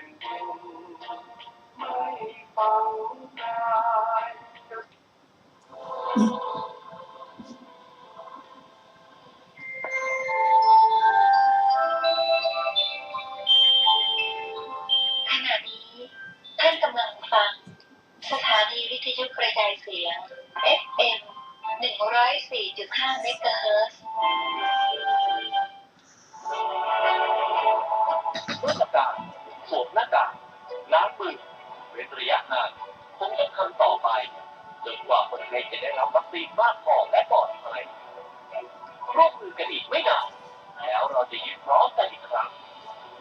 นดินไม่ฟังได้ขณะนี้ท่านกำลังฟังสถานีวิทยุกระจายเสียง FM 104.5 เมกะเฮิรตซ์มาตรการสวมหน้ากากล้างมือเว้นระยะห่างคงต้องทำต่อไปจนกว่าคนไทยจะได้รับวัคซีนมากพอและปลอดภัยร่วมมือกันอีกไม่นานแล้วเราจะยืนพร้อมกันอีกครั้ง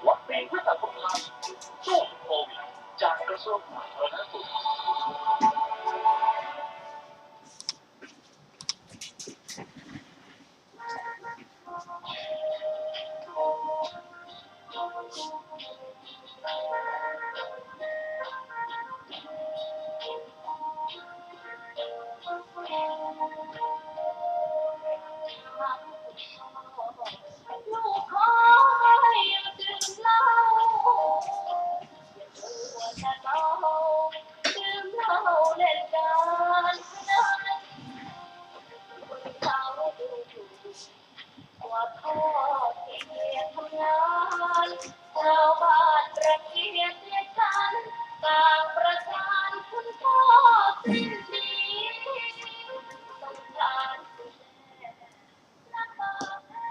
วัคซีนเพื่อสังคมไทยสู้โควิดจากกระทรวงสาธารณสุข ลูกขออย่าดื่มเหล้าอย่าตัวจะเมาดื่มเหล้าเล่นการพนันคนเขาดูถูกกว่าพ่อเกียรทำงานชาวบ้านประเกียรติกันต่างประจานคุณพ่อสิ้นดีสงสารลำบากแท้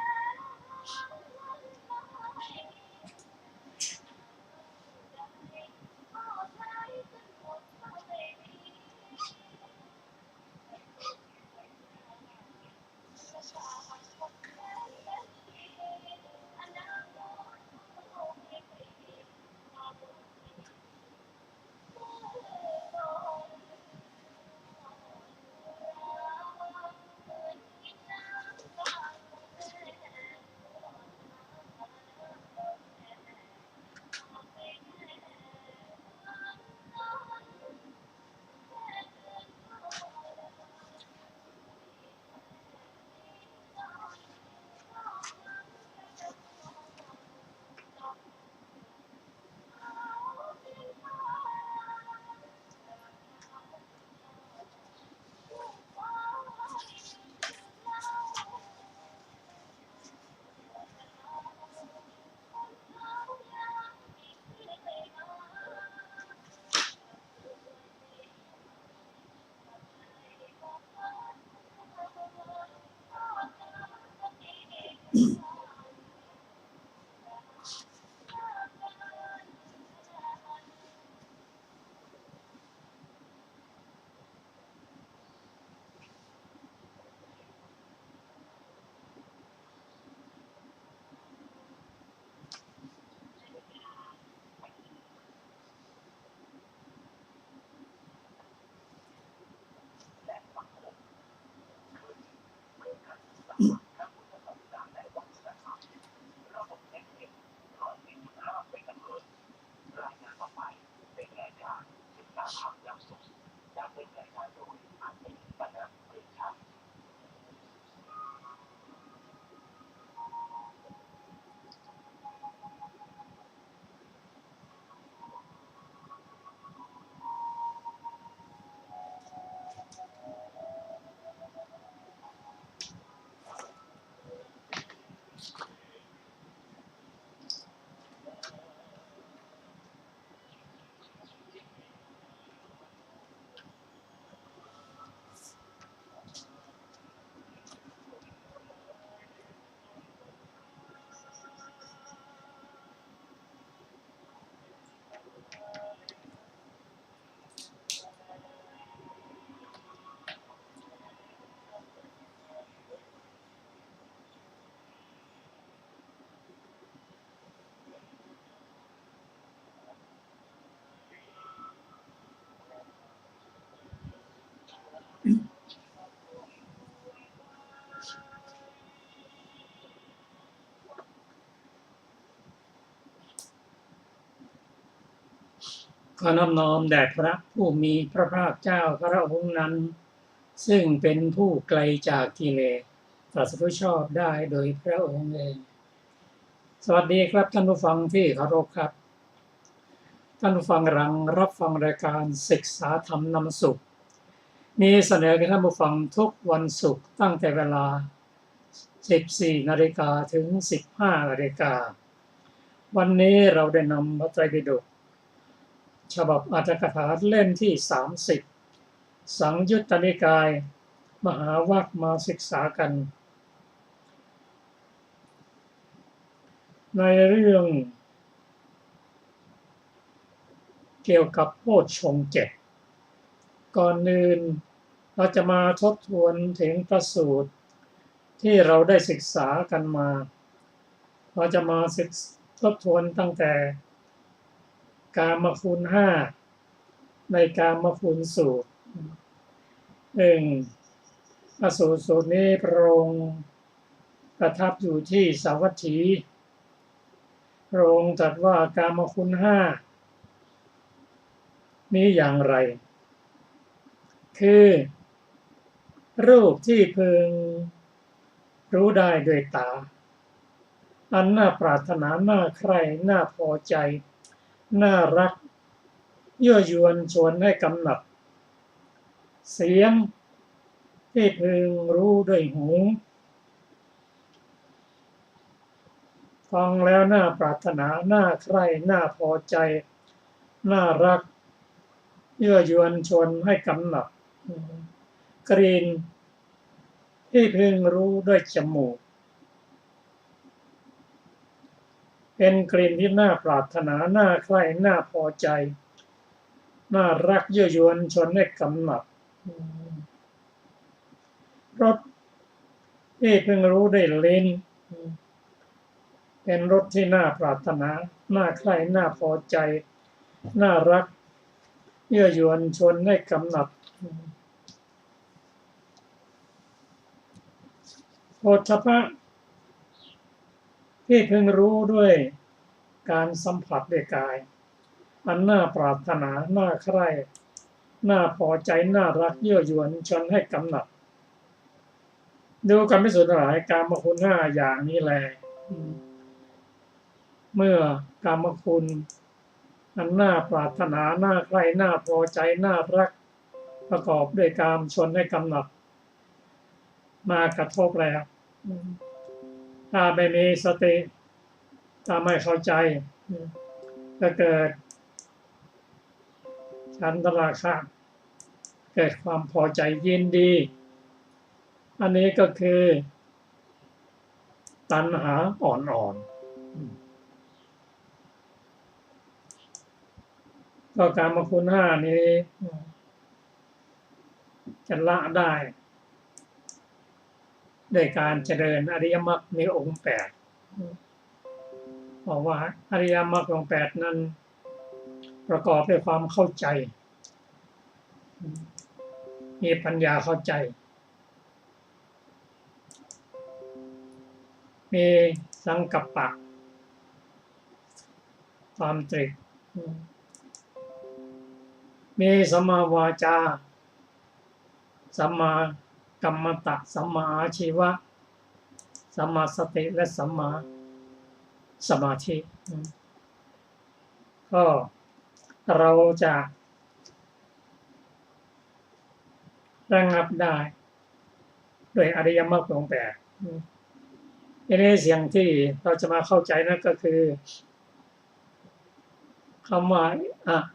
พ่อใช้จนหมดเท่าไม่มี ขอนอบน้อมแด่พระผู้มีพระภาคเจ้าพระองค์นั้นซึ่งเป็นผู้ไกลจากกิเลสตรัสรู้ชอบได้โดยพระองค์เองสวัสดีครับท่านผู้ฟังที่เคารพครับ ท่านผู้ฟังกำลังรับฟังรายการศึกษาธรรมนำสุขมีเสนอให้ท่านผู้ฟังทุกวันศุกร์ตั้งแต่เวลา 14 นาฬิกาถึง 15 นาฬิกาวันนี้เราได้นำพระไตรปิฎกฉบับอรรถกถาเล่มที่ 30 สังยุตตนิกายมหาวรรคมาศึกษากันในเรื่องเกี่ยวกับโพชฌงค์ 7ก่อนอื่นเราจะมาทบทวนถึงพระสูตรที่เราได้ศึกษากันมาเราจะมาทบทวนตั้งแต่กามคุณ 5ในกามคุณสูตรพระสูตรนี้พระองค์ประทับอยู่ที่สาวัตถีพระองค์ตรัสว่ากามคุณ 5นี้อย่างไรคือรูปที่พึงรู้ได้ด้วยตาอันน่าปรารถนาน่าใคร่น่าพอใจน่ารักยั่วยวนชวนให้กำหนัดเสียงที่พึงรู้ด้วยหูฟังแล้วน่าปรารถนาน่าใคร่น่าพอใจน่ารักยั่วยวนชวนให้กำหนัดกลิ่นที่พึงรู้ด้วยจมูกเป็นกลิ่นที่น่าปรารถนาน่าใคร่น่าพอใจน่ารักยั่วยวนชวนให้กำหนัดรสที่พึงรู้ด้วยลิ้นเป็นรสที่น่าปรารถนาน่าใคร่น่าพอใจน่ารักยั่วยวนชวนให้กำหนัดโผฏฐัพพะที่พึงรู้ด้วยการสัมผัสด้วยกายอันน่าปรารถนาน่าใคร่น่าพอใจน่ารักยั่วยวนชวนให้กำหนัดดูกันพิสูจน์หลายกามคุณ 5อย่างนี้แลเมื่อกามคุณอันน่าปรารถนาน่าใคร่น่าพอใจน่ารักประกอบด้วยกามชวนให้กำหนัดมากระทบแล้วถ้าไม่มีสติถ้าไม่เข้าใจจะเกิดฉันทราคะเกิดความพอใจยินดีอันนี้ก็คือตัณหาอ่อนๆก็กามคุณ 5นี้จะละได้โดยการเจริญอริยมรรคมีองค์ 8บอกว่าอริยมรรคองค์ 8นั้นประกอบด้วยความเข้าใจมีปัญญาเข้าใจมีสังกัปปะความตรึกมีสัมมาวาจาสัมมากัมมันตะสัมมาอาชีวะสัมมาสติและสัมมาสมาธิก็เราจะระงับได้โดยอริยมรรคองค์ 8ทีนี้สิ่งที่เราจะมาเข้าใจนั่นก็คือคำว่า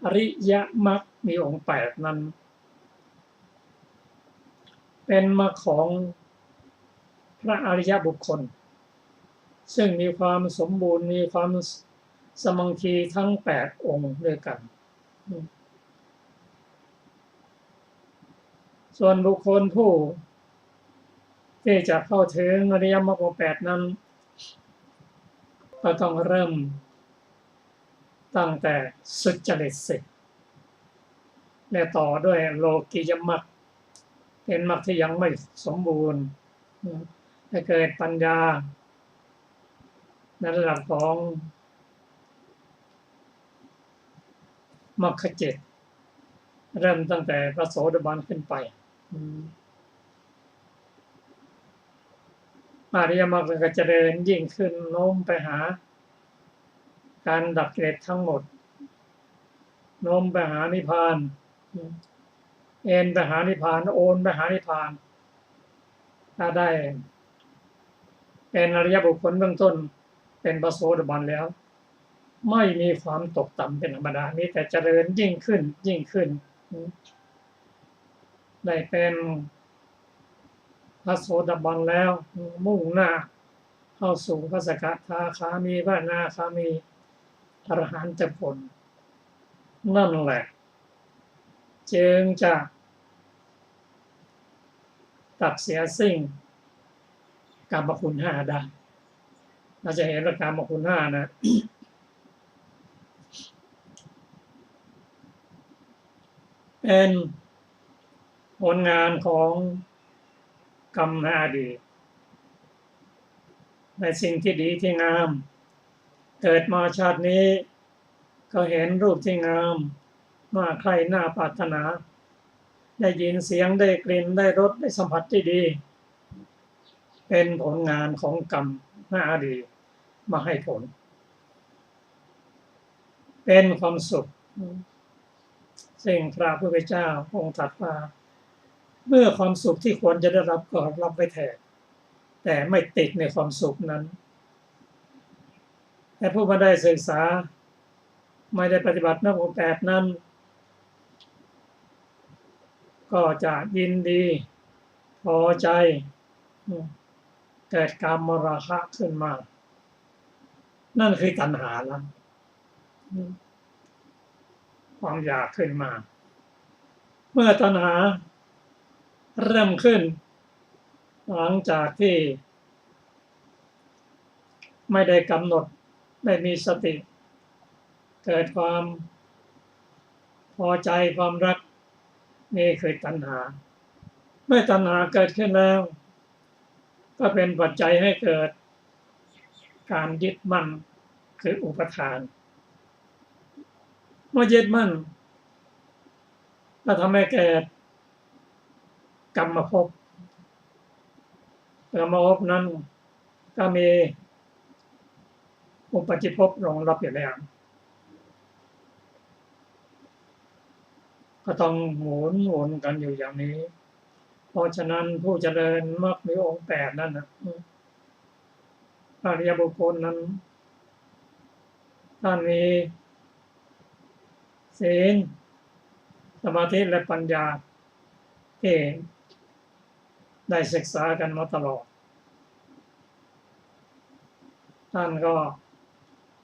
อริยมรรคมีองค์ 8นั้นเป็นมรรคของพระอริยบุคคลซึ่งมีความสมบูรณ์มีความสมังคีทั้ง8องค์ด้วยกันส่วนบุคคลผู้ที่จะเข้าถึงอริยมรรคองค์ 8นั้นก็ต้องเริ่มตั้งแต่สุจริตสิกและต่อด้วยโลกิยมรรคเป็นมรรคที่ยังไม่สมบูรณ์ให้เกิดปัญญาในระดับของมรรค 7เริ่มตั้งแต่พระโสดาบันขึ้นไปอริยมรรคก็จะเดินยิ่งขึ้นโน้มไปหาการดับกิเลสทั้งหมด โน้มไปหานิพพานเอ็นไปหานิพพานโอนไปหานิพพานถ้าได้เป็นอริยบุคคลเบื้องต้นเป็นพระโสดาบันแล้วไม่มีความตกต่ำเป็นธรรมดามีแต่เจริญยิ่งขึ้นยิ่งขึ้นได้เป็นพระโสดาบันแล้วมุ่งหน้าเข้าสู่พระสกทาคามีพระอนาคามีอรหันตผลนั่นแหละจึงจะตัดเสียสิ่งกามคุณห้าได้เราจะเห็นว่ากามคุณห้านะ เป็นผลงานของกรรมในอดีตในสิ่งที่ดีที่งามเกิดมาชาตินี้ก็เห็นรูปที่งามน่าใคร่น่าปรารถนาได้ยินเสียงได้กลิ่นได้รสได้สัมผัสที่ดีเป็นผลงานของกรรมในอดีตมาให้ผลเป็นความสุขซึ่งพระพุทธเจ้าองค์ตรัสว่าเมื่อความสุขที่ควรจะได้รับก็รับไปแทนแต่ไม่ติดในความสุขนั้นแต่ผู้มาได้ศึกษาไม่ได้ปฏิบัตินับแบบนั้นก็จะยินดีพอใจเกิดกามราคะขึ้นมานั่นคือตัณหาแล้วความอยากขึ้นมาเมื่อตัณหาเริ่มขึ้นหลังจากที่ไม่ได้กำหนดไม่มีสติเกิดความพอใจความรักนี่คือตัณหาเมื่อตัณหาเกิดขึ้นแล้วก็เป็นปัจจัยให้เกิดการยึดมั่นคืออุปทานเมื่อยึดมั่นก็ทำให้เกิดกรรมภพนั้นก็มีอุปาทิภพรองรับอยู่แล้วก็ต้องหมุนวนกันอยู่อย่างนี้เพราะฉะนั้นผู้เจริญมรรคมีองค์8นั่นนะอริยบุคคลนั้นท่านมีศีลสมาธิและปัญญาที่ได้ศึกษากันมาตลอดท่านก็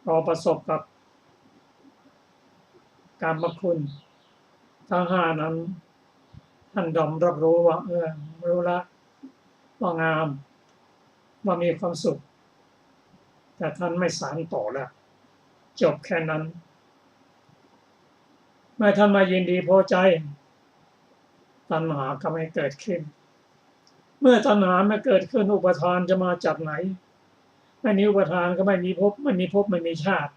พอประสบกับกามคุณทั้ง5นั้นท่านยอมรับรู้ว่ารู้ละว่างามว่ามีความสุขแต่ท่านไม่สานต่อแล้วจบแค่นั้นเมื่อท่านมายินดีพอใจตัณหาก็ไม่เกิดขึ้นเมื่อตัณหาไม่เกิดขึ้นอุปทานจะมาจากไหนไม่มีอุปทานก็ไม่มีภพไม่มีภพไม่มีชาติ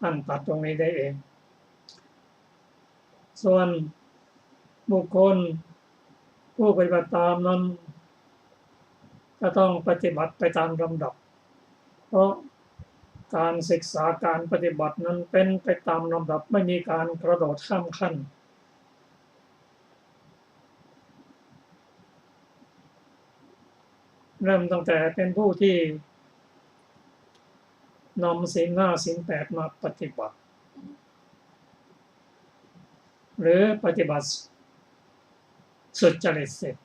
ท่านตัดตรงนี้ได้เองส่วนบุคคลผู้ปฏิบัติตามนั้นก็ต้องปฏิบัติไปตามลำดับเพราะการศึกษาการปฏิบัตินั้นเป็นไปตามลำดับไม่มีการกระโดดข้ามขั้นเริ่มตั้งแต่เป็นผู้ที่นำศีล5ศีล8มาปฏิบัติหรือปฏิบัติสุจริตเสร็จ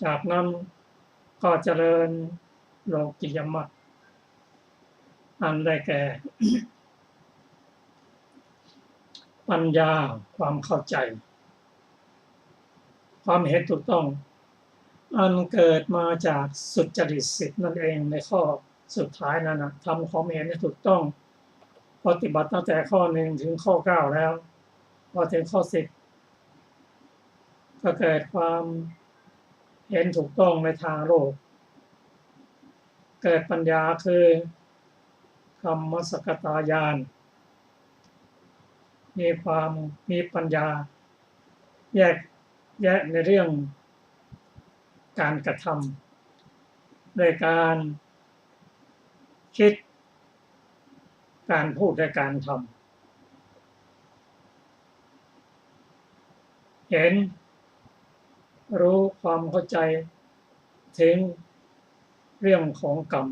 จากนั้นก็เจริญโลกิยมรรคอันได้แก่ ปัญญาความเข้าใจความเห็นถูกต้องอันเกิดมาจากสุจริต10นั่นเองในข้อสุดท้ายนั้นนะทำความเห็นให้ถูกต้องปฏิบัติตั้งแต่ข้อ1ถึงข้อ9แล้วพอถึงข้อ10ก็เกิดความเห็นถูกต้องในทางโลกเกิดปัญญาคือคัมมสกตญาณมีปัญญาแยกแยะในเรื่องการกระท โดยการคิดการพูดและการทำเห็นรู้ความเข้าใจถึงเรื่องของกรรม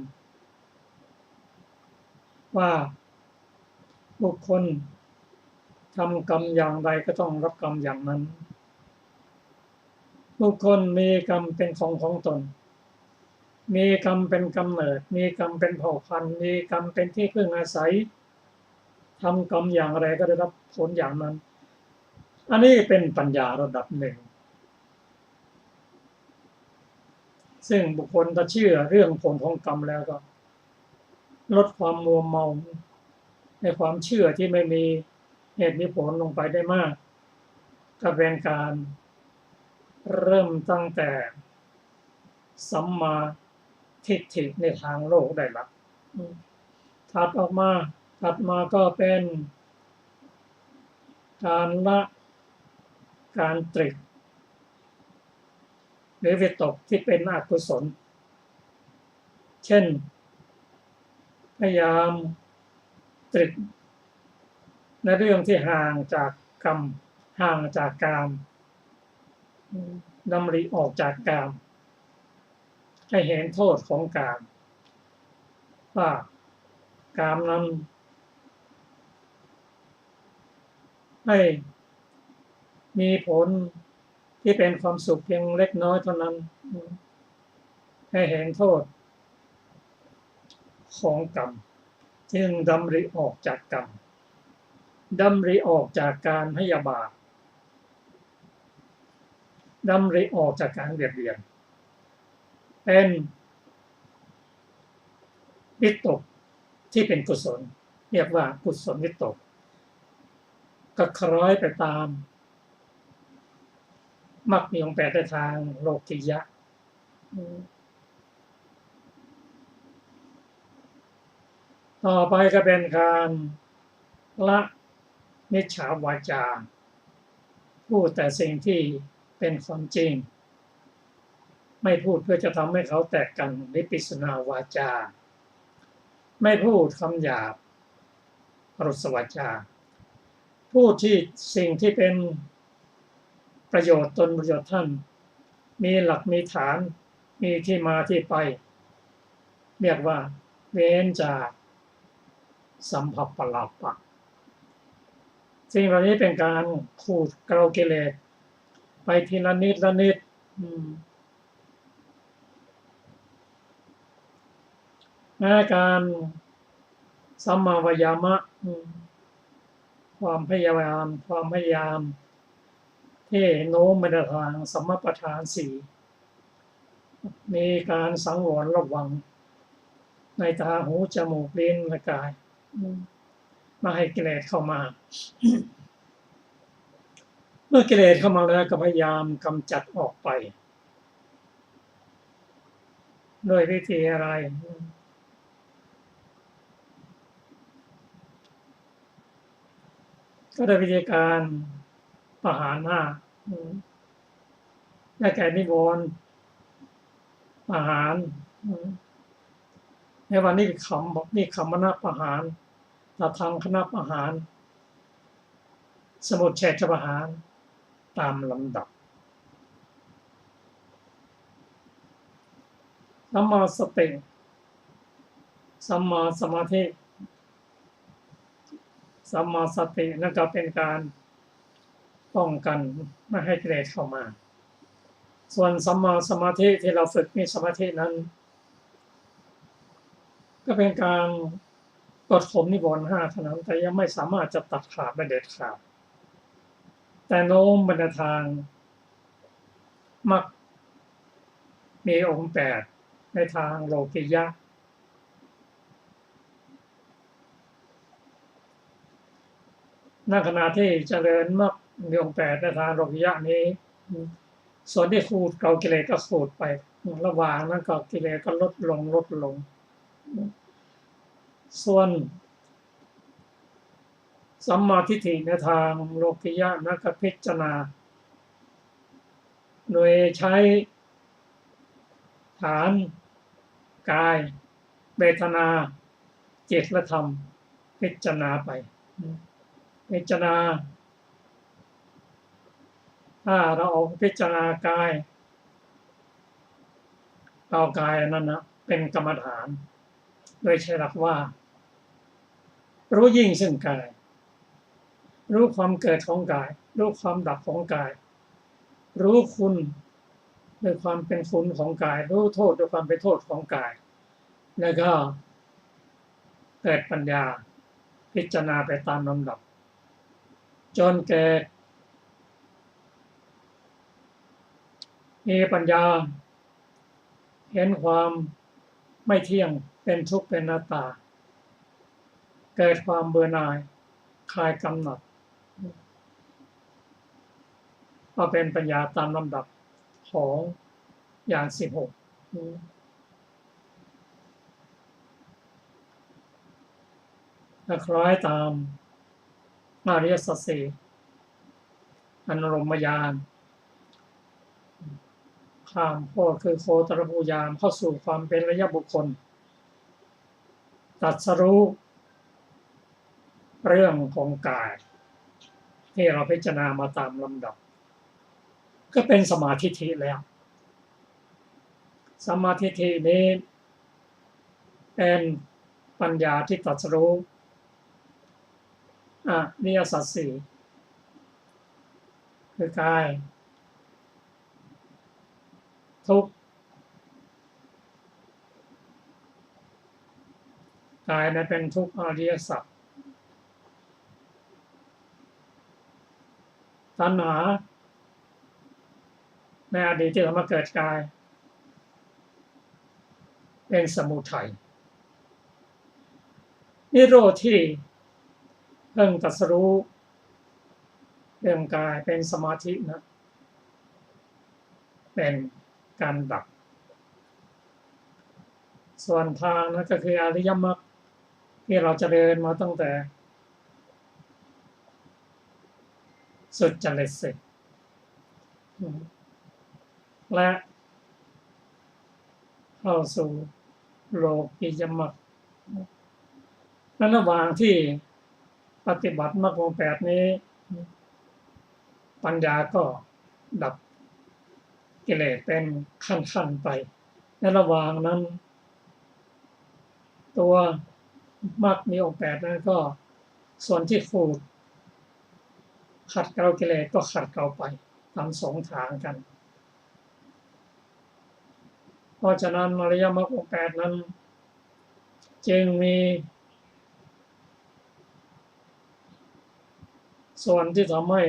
ว่าบุคคลทำกรรมอย่างใดก็ต้องรับกรรมอย่างนั้นบุคคลมีกรรมเป็นของตนมีกรรมเป็นกำเนิดมีกรรมเป็นเผ่าพันธุ์มีกรรมเป็นที่พึ่งอาศัยทำกรรมอย่างไรก็ได้รับผลอย่างนั้นอันนี้เป็นปัญญาระดับหนึ่งซึ่งบุคคลถ้าเชื่อเรื่องผลของกรรมแล้วก็ลดความมัวเมาในความเชื่อที่ไม่มีเหตุมีผลลงไปได้มากก็เป็นการเริ่มตั้งแต่สัมมาทิฏฐิในทางโลกได้ละถัดมาก็เป็นการละการตรึกหรือวิตกที่เป็นอกุศลเช่นพยายามตรึกในเรื่องที่ห่างจากกรรมห่างจากกามดำริออกจากกามให้เห็นโทษของกามว่ากามนั้นให้มีผลที่เป็นความสุขเพียงเล็กน้อยเท่านั้นให้เห็นโทษของกรรมจึงดำริออกจากกรรมดำริออกจากการพยาบาทดำริออกจากการเบียดเบียนเป็นวิตกที่เป็นกุศลเรียกว่ากุศลวิตกก็คล้อยไปตามมรรคมีองค์8ในทางโลกิยะต่อไปก็เป็นการละมิจฉาวาจาพูดแต่สิ่งที่เป็นความจริงไม่พูดเพื่อจะทำให้เขาแตกกันนิปิสนาวาจาไม่พูดคำหยาบปรุษวาจาพูดที่สิ่งที่เป็นประโยชน์ตนประโยชน์ท่านมีหลักมีฐานมีที่มาที่ไปเรียกว่าเว้นจากสัมภัปปลาปะสิ่งเหล่านี้เป็นการขูดเกลากิเลสไปทีละนิดละนิดการสัมมาวายามะความพยายามที่โน้มไปในทางสัมมาประธาน4มีการสังวรระวังในตาหูจมูกลิ้นและกายไม่ให้กิเลสเข้ามาเมื่อกิเลสเข้ามาแล้วก็พยายามกำจัดออกไปโดยวิธีอะไรก็โดยวิธีการประหารได้แก่นิวรณ์ประหารในวันนี้คำบอกนี่คำมณประหารตาทางคณะประหารสมุทเฉทประหารตามลำดับสัมมาสติสัมมาสมาธิสัมมาสตินั่นก็เป็นการป้องกันไม่ให้กิเลสเข้ามาส่วนสัมมาสมาธิที่เราฝึกมีสมาธินั้นก็เป็นการกดข่มนิวรณ์5เท่านั้นแต่ยังไม่สามารถจะตัดขาดได้เด็ดขาดแต่โน้มไปในทางมรรคมีองค์8ในทางโลกิยะในขณะที่เจริญมรรคมีองค์8ในทางโลกิยะนี้ส่วนที่ขูดเกลากิเลสก็ขูดไประหว่างนั้นก็กิเลสก็ลดลงส่วนสัมมาทิฏฐิในทางโลกิยะนักพิจารณาโดยใช้ฐาน กายเวทนาจิตและธรรมพิจารณาไปพิจารณาถ้าเราเอาพิจารณากายเอากายนั่นนะเป็นกรรมฐานโดยใช้หลักว่ารู้ยิ่งซึ่งกายรู้ความเกิดของกายรู้ความดับของกายรู้คุณด้วยความเป็นคุณของกายรู้โทษด้วยความเป็นโทษของกายแล้วก็เกิดปัญญาพิจารณาไปตามลำดับจนเกิดมีปัญญาเห็นความไม่เที่ยงเป็นทุกข์เป็นอนัตตาเกิดความเบื่อหน่ายคลายกำหนัดก็เป็นปัญญาตามลำดับของอย่าง16และคล้อยตามอริยสัจสี่อนุโลมญาณข้ามโพธิคือโคตรภูญาณเข้าสู่ความเป็นอริยบุคคลตรัสรู้เรื่องของกายที่เราพิจารณามาตามลำดับก็เป็นสมาธิทิแล้วสมาธิทินี้เป็นปัญญาที่ตรัสรู้อริยสัจสี่คือกายทุกข์กายนั้นเป็นทุกข์อริยสัจตัณหาในอดีตที่เรามาเกิดกายเป็นสมุทัยนิโรธที่เพิ่งตรัสรู้เรื่องกายเป็นสมาธินะเป็นการดับส่วนทางนั้นก็คืออริยมรรคที่เราจะเดินมาตั้งแต่สุดจริตสิกและเข้าสู่โลกิยมรรคและระหว่างที่ปฏิบัติมรรคองค์8นี้ปัญญาก็ดับกิเลสเป็นขั้นๆไปในระหว่างนั้นตัวมรรคมีองค์8นั้นก็ส่วนที่ฟูดขัดเกลากิเลสก็ขัดเกลาไปตาม2ทางกันเพราะฉะนั้นอริยมรรคองค์8นั้นจึงมีส่วนที่ทำให้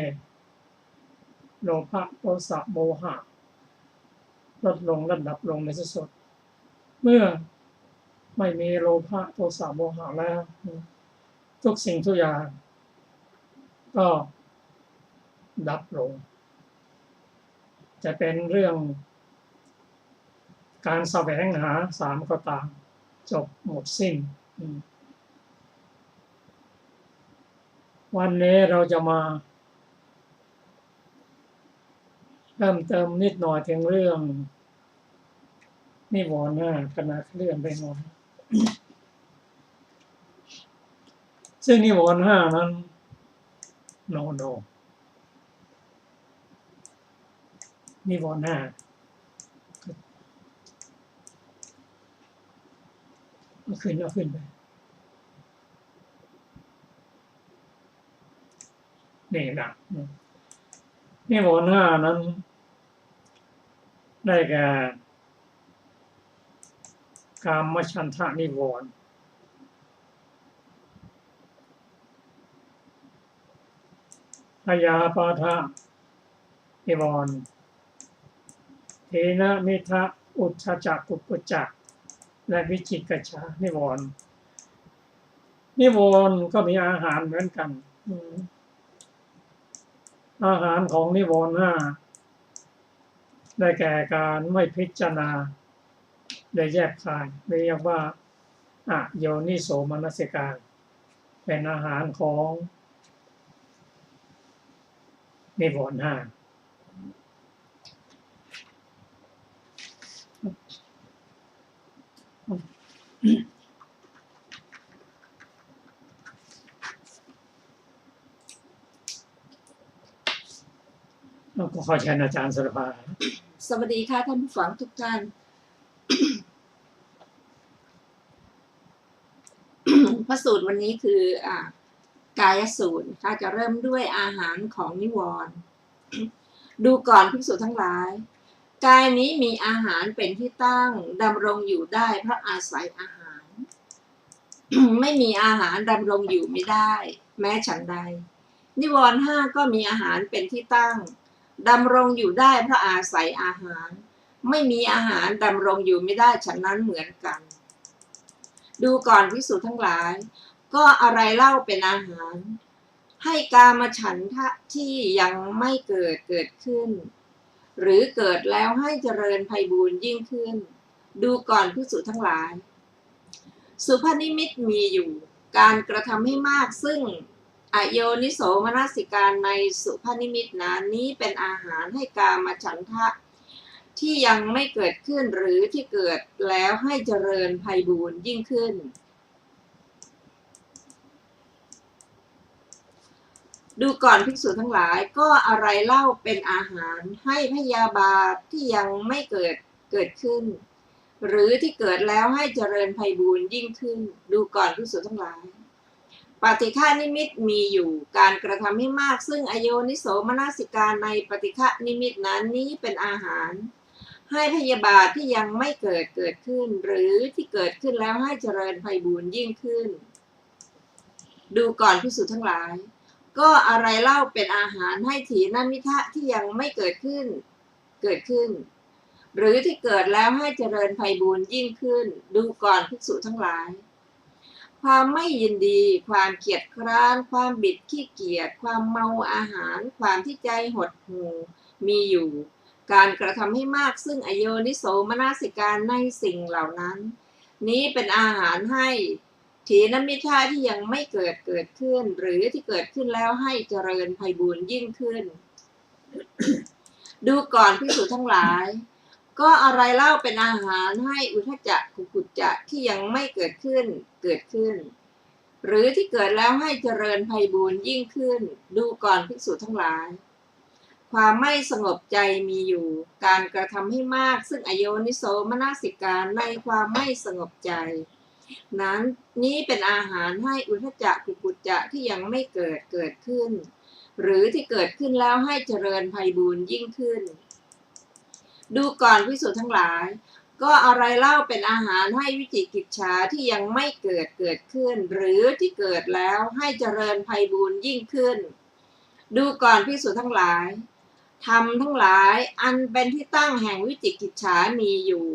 โลภะโทสะโมหะลดลงระดับลงในที่สุดเมื่อไม่มีโลภะโทสะโมหะแล้วทุกสิ่งทุกอย่างก็ดับลงจะเป็นเรื่องการแสวงหา3ก็ตามจบหมดสิ้นวันนี้เราจะมาเพิ่มเติมนิดหน่อยถึงเรื่องนิวรณ์ขณะเคลื่อนไปหน่อยซึ่งนิวรณ์5นั้นโนนิวรณ์5เอาขึ้นไปนี่นะนิวรณ์5นั้นได้แก่กามฉันทะนิวรณ์พยาปาทะนิวรณ์ถีนมิทะอุทธัจจะกุปกุจจะและวิจิกิจฉานิวรณ์ก็มีอาหารเหมือนกันอาหารของนิวรณ์5ได้แก่การไม่พิจารณาได้แยกคายเรียกว่าอโยนิโสมนสิการเป็นอาหารของนิวรณ์5 แล้วก็ขอเชิญอาจารย์สรภา สวัสดีค่ะท่านผู้ฟังทุกท่าน พระสูตรวันนี้คือกายสูตรค่ะจะเริ่มด้วยอาหารของนิวรณ์ ดูก่อนภิกษุทั้งหลายกายนี้มีอาหารเป็นที่ตั้งดำรงอยู่ได้เพราะอาศัยอาหาร ไม่มีอาหารดำรงอยู่ไม่ได้ แม้ฉันใด นิวรณ์ห้าก็มีอาหารเป็นที่ตั้งดำรงอยู่ได้เพราะอาศัยอาหาร ไม่มีอาหารดำรงอยู่ไม่ได้ฉันนั้นเหมือนกัน ดูก่อนภิกษุทั้งหลายก็อะไรเล่าเป็นอาหาร ให้กามฉันทะที่ยังไม่เกิดขึ้น หรือเกิดแล้วให้เจริญไพบูลย์ยิ่งขึ้น ดูก่อนภิกษุทั้งหลายสุภนิมิตมีอยู่การกระทำให้มากซึ่งอโยนิโสมนสิการในสุภนิมิตนั้นนี้เป็นอาหารให้กามฉันทะที่ยังไม่เกิดขึ้นหรือที่เกิดแล้วให้เจริญไพบูลย์ยิ่งขึ้นดูก่อนภิกษุทั้งหลายก็อะไรเล่าเป็นอาหารให้พยาบาทที่ยังไม่เกิดขึ้นหรือที่เกิดแล้วให้เจริญไพบูลย์ยิ่งขึ้นดูก่อนภิกษุทั้งหลายปฏิฆานิมิตมีอยู่การกระทำให้มากซึ่งอโยนิโสมนสิการในปฏิฆานิมิตนั้นนี้เป็นอาหารให้พยาบาทที่ยังไม่เกิดขึ้นหรือที่เกิดขึ้นแล้วให้เจริญไพบูลย์ยิ่งขึ้นดูก่อนภิกษุทั้งหลายก็อะไรเล่าเป็นอาหารให้ถีนมิทะที่ยังไม่เกิดขึ้นหรือที่เกิดแล้วให้เจริญไพบูลย์ยิ่งขึ้นดูก่อนภิกษุทั้งหลายความไม่ยินดีความเกียจคร้านความบิดขี้เกียจความเมาอาหารความที่ใจหดหู่มีอยู่การกระทำให้มากซึ่งอโยนิโสมนสิการในสิ่งเหล่านั้นนี้เป็นอาหารให้ถีนมิทะที่ยังไม่เกิดขึ้นหรือที่เกิดขึ้นแล้วให้เจริญไพบูลย์ยิ่งขึ้น ดูก่อนภิกษุทั้งหลายก็อะไรเล่าเป็นอาหารให้อุทธัจจะกุกุจจะที่ยังไม่เกิดขึ้นหรือที่เกิดแล้วให้เจริญไพบูลย์ยิ่งขึ้นดูก่อนภิกษุทั้งหลายความไม่สงบใจมีอยู่การกระทำให้มากซึ่งอโยนิโสมนสิการในความไม่สงบใจนั้นนี้เป็นอาหารให้อุทธัจจะกุกุจจะที่ยังไม่เกิดขึ้นหรือที่เกิดขึ้นแล้วให้เจริญไพบูลย์ยิ่งขึ้นดูก่อนภิกษุทั้งหลายก็อะไรเล่าเป็นอาหารให้วิจิกิจฉาที่ยังไม่เกิดขึ้นหรือที่เกิดแล้วให้เจริญไพบูลย์ยิ่งขึ้นดูก่อนภิกษุทั้งหลายธรรมทั้งหลายอันเป็นที่ตั้งแห่งวิจิกิจฉามีอยู่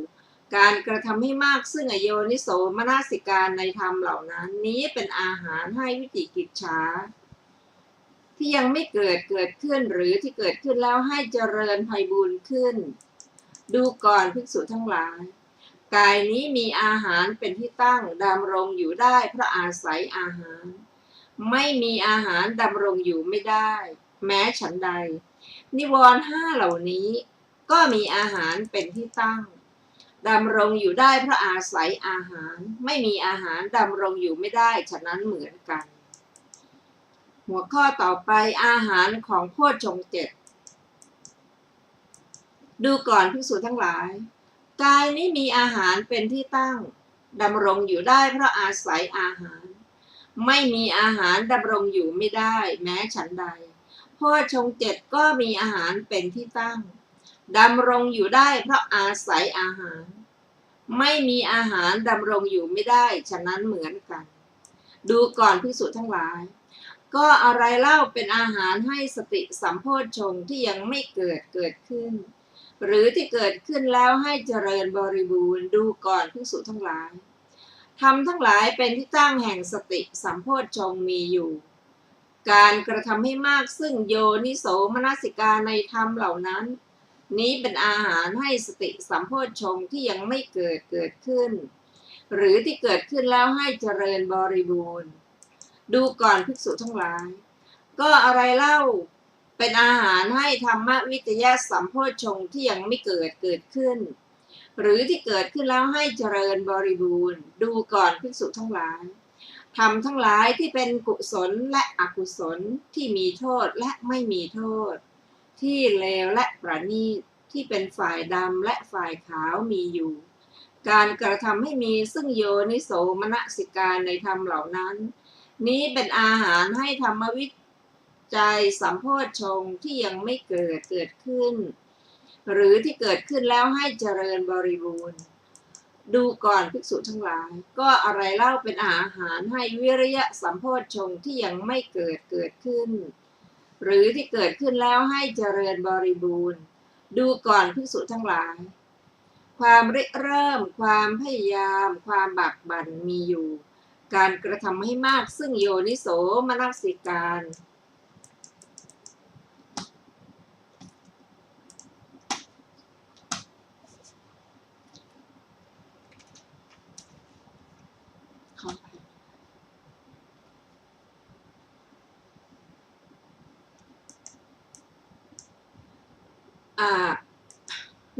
การกระทำให้มากซึ่งอโยนิโสมนสิการในธรรมเหล่านั้นนี้เป็นอาหารให้วิจิกิจฉาที่ยังไม่เกิดขึ้นหรือที่เกิดขึ้นแล้วให้เจริญไพบูลย์ขึ้นดูก่อนภิกษุทั้งหลายกายนี้มีอาหารเป็นที่ตั้งดำรงอยู่ได้เพราะอาศัยอาหารไม่มีอาหารดำรงอยู่ไม่ได้แม้ฉันใดนิวรณ์ห้าเหล่านี้ก็มีอาหารเป็นที่ตั้งดำรงอยู่ได้เพราะอาศัยอาหารไม่มีอาหารดำรงอยู่ไม่ได้ฉะนั้นเหมือนกันหัวข้อต่อไปอาหารของโพชฌงค์เจ็ดดูก่อนภิกษุทั้งหลายกายนี้มีอาหารเป็นที่ตั้งดำรงอยู่ได้เพราะอาศัยอาหารไม่มีอาหารดำรงอยู่ไม่ได้แม้ฉันใดโพชฌงค์เจ็ดก็มีอาหารเป็นที่ตั้งดำรงอยู่ได้เพราะอาศัยอาหารไม่มีอาหารดำรงอยู่ไม่ได้ฉะนั้นเหมือนกันดูก่อนภิกษุทั้งหลายก็อะไรเล่าเป็นอาหารให้สติสัมโพชฌงค์ที่ยังไม่เกิดขึ้นหรือที่เกิดขึ้นแล้วให้เจริญบริบูรณ์ดูก่อนภิกษุทั้งหลายธรรมทั้งหลายเป็นที่ตั้งแห่งสติสัมโพชฌงค์มีอยู่การกระทำให้มากซึ่งโยนิโสมนสิการในธรรมเหล่านั้นนี้เป็นอาหารให้สติสัมโพชฌงค์ที่ยังไม่เกิดขึ้นหรือที่เกิดขึ้นแล้วให้เจริญบริบูรณ์ดูก่อนภิกษุทั้งหลายก็อะไรเล่าเป็นอาหารให้ธรรมวิจยะสัมโพชฌงค์ที่ยังไม่เกิดขึ้น หรือที่เกิดขึ้นแล้วให้เจริญบริบูรณ์ดูก่อนภิกษุทั้งหลายธรรมทั้งหลายที่เป็นกุศลและอกุศลที่มีโทษและไม่มีโทษที่เลวและประณีตที่เป็นฝ่ายดำและฝ่ายขาวมีอยู่การกระทำให้มีซึ่งโยนิโสมนสิการในธรรมเหล่านั้นนี้เป็นอาหารให้ธรรมวิจัยสัมโพชฌงค์ที่ยังไม่เกิดขึ้นหรือที่เกิดขึ้นแล้วให้เจริญบริบูรณ์ดูก่อนภิกษุทั้งหลายก็อะไรเล่าเป็นอาหารให้วิริยะสัมโพชฌงค์ที่ยังไม่เกิดขึ้นหรือที่เกิดขึ้นแล้วให้เจริญบริบูรณ์ดูก่อนภิกษุทั้งหลายความริเริ่มความพยายามความบักบั่นมีอยู่การกระทำให้มากซึ่งโยนิโสมนสิการ